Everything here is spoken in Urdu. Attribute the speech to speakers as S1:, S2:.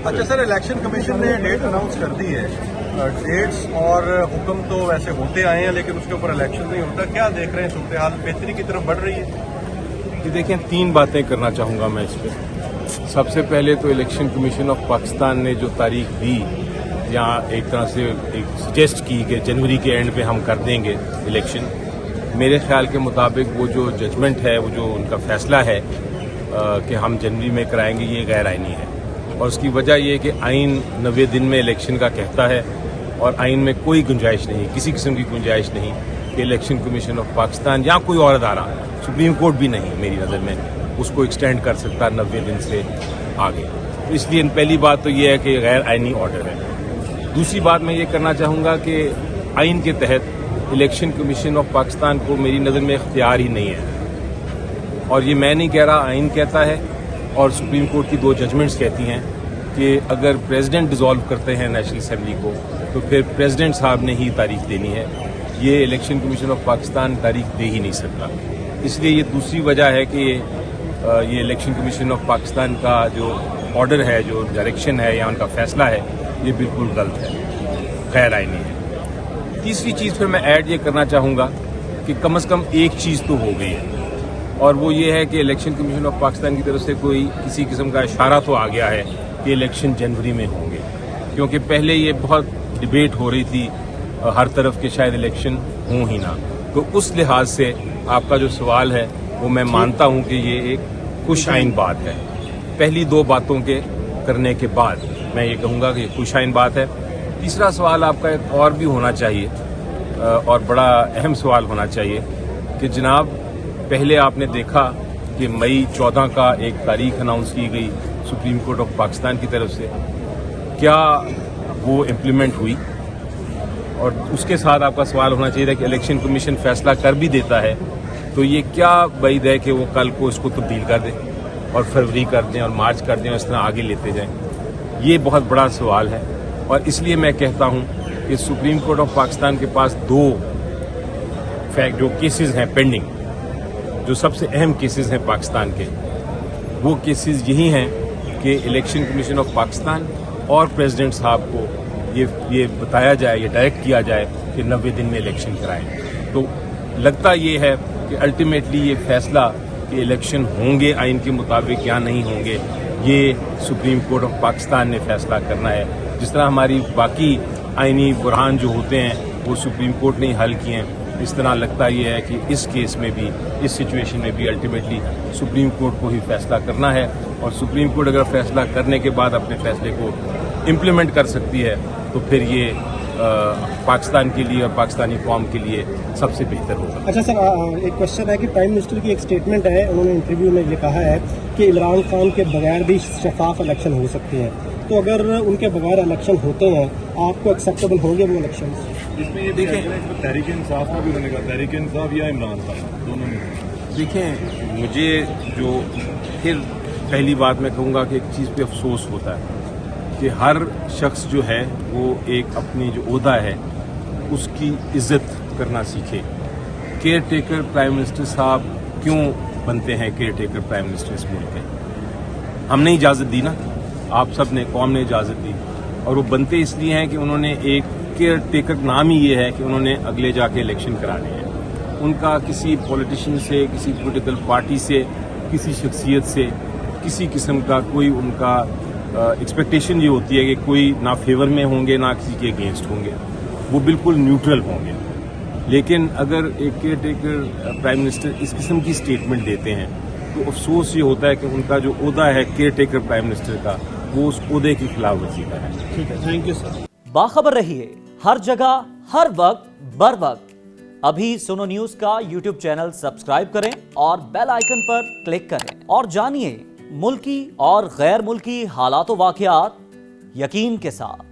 S1: اچھا سر، الیکشن کمیشن نے ڈیٹ اناؤنس کر دی ہے. ڈیٹس اور حکم تو ویسے ہوتے آئے ہیں لیکن اس کے اوپر الیکشن نہیں ہوتا. کیا دیکھ رہے ہیں صورتحال بہتری کی طرف بڑھ رہی ہے؟
S2: کہ دیکھیں 3 باتیں کرنا چاہوں گا میں اس پہ. سب سے پہلے تو الیکشن کمیشن آف پاکستان نے جو تاریخ دی یا ایک طرح سے ایک سجیسٹ کی کہ جنوری کے اینڈ پہ ہم کر دیں گے الیکشن، میرے خیال کے مطابق وہ جو ججمنٹ ہے، وہ جو ان کا فیصلہ ہے کہ ہم جنوری میں کرائیں گے، یہ غیر آئینی ہے. اور اس کی وجہ یہ کہ آئین 90 دن میں الیکشن کا کہتا ہے اور آئین میں کوئی گنجائش نہیں، کسی قسم کی گنجائش نہیں کہ الیکشن کمیشن آف پاکستان یا کوئی اور ادارہ، سپریم کورٹ بھی نہیں میری نظر میں اس کو ایکسٹینڈ کر سکتا 90 دن سے آگے. تو اس لیے پہلی بات تو یہ ہے کہ غیر آئینی آرڈر ہے. دوسری بات میں یہ کرنا چاہوں گا کہ آئین کے تحت الیکشن کمیشن آف پاکستان کو میری نظر میں اختیار ہی نہیں ہے. اور یہ میں نہیں کہہ رہا، آئین کہتا ہے اور سپریم کورٹ کی 2 ججمنٹس کہتی ہیں کہ اگر پریزیڈنٹ ڈیزالو کرتے ہیں نیشنل اسمبلی کو تو پھر پریزیڈنٹ صاحب نے ہی تاریخ دینی ہے. یہ الیکشن کمیشن آف پاکستان تاریخ دے ہی نہیں سکتا. اس لیے یہ دوسری وجہ ہے کہ یہ الیکشن کمیشن آف پاکستان کا جو آرڈر ہے، جو ڈائریکشن ہے یا ان کا فیصلہ ہے، یہ بالکل غلط ہے، غیر آئینی ہے. تیسری چیز پھر میں ایڈ یہ کرنا چاہوں گا کہ کم از کم ایک چیز تو ہو گئی ہے، اور وہ یہ ہے کہ الیکشن کمیشن آف پاکستان کی طرف سے کوئی کسی قسم کا اشارہ تو آ گیا ہے کہ الیکشن جنوری میں ہوں گے. کیونکہ پہلے یہ بہت ڈبیٹ ہو رہی تھی ہر طرف کہ شاید الیکشن ہوں ہی نہ. تو اس لحاظ سے آپ کا جو سوال ہے وہ میں مانتا ہوں کہ یہ ایک خوش آئین بات ہے. پہلی 2 باتوں کے کرنے کے بعد میں یہ کہوں گا کہ یہ خوش آئین بات ہے. تیسرا سوال آپ کا ایک اور بھی ہونا چاہیے اور بڑا اہم سوال ہونا چاہیے کہ جناب پہلے آپ نے دیکھا کہ مئی 14 کا ایک تاریخ اناؤنس کی گئی سپریم کورٹ آف پاکستان کی طرف سے، کیا وہ امپلیمنٹ ہوئی؟ اور اس کے ساتھ آپ کا سوال ہونا چاہیے کہ الیکشن کمیشن فیصلہ کر بھی دیتا ہے تو یہ کیا بعید ہے کہ وہ کل کو اس کو تبدیل کر دیں اور فروری کر دیں اور مارچ کر دیں اور اس طرح آگے لیتے جائیں؟ یہ بہت بڑا سوال ہے. اور اس لیے میں کہتا ہوں کہ سپریم کورٹ آف پاکستان کے پاس 2 جو کیسز ہیں پینڈنگ، جو سب سے اہم کیسز ہیں پاکستان کے، وہ کیسز یہی ہیں کہ الیکشن کمیشن آف پاکستان اور پریزیڈنٹ صاحب کو یہ بتایا جائے، یہ ڈائریکٹ کیا جائے کہ 90 دن میں الیکشن کرائیں. تو لگتا یہ ہے کہ الٹیمیٹلی یہ فیصلہ کہ الیکشن ہوں گے آئین کے مطابق یا نہیں ہوں گے، یہ سپریم کورٹ آف پاکستان نے فیصلہ کرنا ہے. جس طرح ہماری باقی آئینی برہان جو ہوتے ہیں وہ سپریم کورٹ نے حل کیے ہیں، اس طرح لگتا یہ ہے کہ اس کیس میں بھی، اس سچویشن میں بھی الٹیمیٹلی سپریم کورٹ کو ہی فیصلہ کرنا ہے. اور سپریم کورٹ اگر فیصلہ کرنے کے بعد اپنے فیصلے کو امپلیمنٹ کر سکتی ہے تو پھر یہ پاکستان کے لیے اور پاکستانی قوم کے لیے سب سے بہتر ہوگا.
S3: اچھا سر، ایک کوشچن ہے کہ پرائم منسٹر کی ایک سٹیٹمنٹ ہے، انہوں نے انٹرویو میں یہ کہا ہے کہ عمران خان کے بغیر بھی شفاف الیکشن ہو سکتے ہیں. تو اگر ان کے بغیر الیکشن ہوتے ہیں آپ کو ایکسیپٹیبل ہوں گے وہ الیکشن؟
S1: اس میں یہ دیکھیں تحریک انصاف کا بھی انہوں نے کہا، تحریک انصاف یا عمران خان دونوں میں.
S2: دیکھیں مجھے جو پھر پہلی بات میں کہوں گا کہ ایک چیز پہ افسوس ہوتا ہے کہ ہر شخص جو ہے وہ ایک اپنی جو عہدہ ہے اس کی عزت کرنا سیکھے. کیئر ٹیکر پرائم منسٹر صاحب کیوں بنتے ہیں کیئر ٹیکر پرائم منسٹر اس ملک کے؟ ہم نے اجازت دی نا، آپ سب نے، قوم نے اجازت دی. اور وہ بنتے اس لیے ہیں کہ انہوں نے ایک کیئر ٹیکر نام ہی یہ ہے کہ انہوں نے اگلے جا کے الیکشن کرانے ہیں. ان کا کسی پولیٹیشین سے، کسی پولیٹیکل پارٹی سے، کسی شخصیت سے کسی قسم کا کوئی ان کا ایکسپیکٹیشن یہ ہوتی ہے کہ کوئی نہ فیور میں ہوں گے نہ کسی کے اگینسٹ ہوں گے، وہ بالکل نیوٹرل ہوں گے. لیکن اگر ایک کیئر ٹیکر پرائم منسٹر اس قسم کی سٹیٹمنٹ دیتے ہیں تو افسوس یہ ہوتا ہے کہ ان کا جو عہدہ ہے کیئر ٹیکر پرائم منسٹر کا، وہ اس عہدے کی خلاف ورزی کا ہے.
S3: ٹھیک ہے، تھینک یو سر.
S4: باخبر رہیے ہر جگہ ہر وقت بر وقت. ابھی سنو نیوز کا یوٹیوب چینل سبسکرائب کریں اور بیل آئیکن پر کلک کریں اور جانیے ملکی اور غیر ملکی حالات و واقعات یقین کے ساتھ.